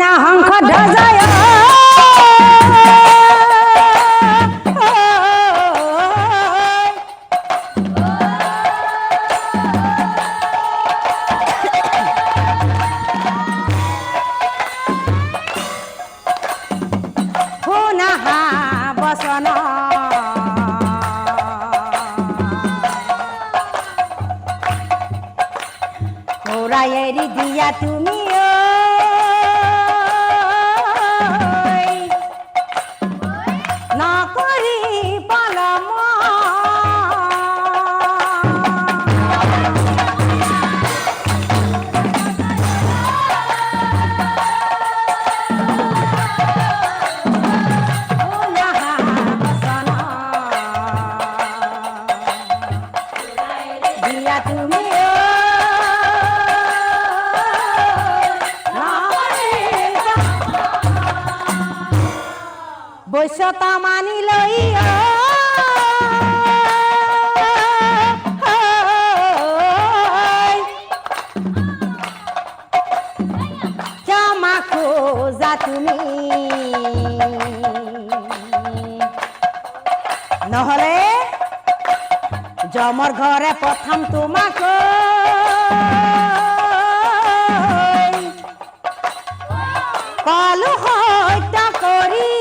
মইনা হংস ধ্বজয় শুনাহা বচন ঘোড়াই এৰি দিয়া তুমি নকৰি পলম দিয়া তুমি বৈশ্যতা মানি লৈ ক্ষমা খোজা তুমি নহলে জমৰ ঘৰে প্ৰথম তোমাক কলো হত্যা কৰি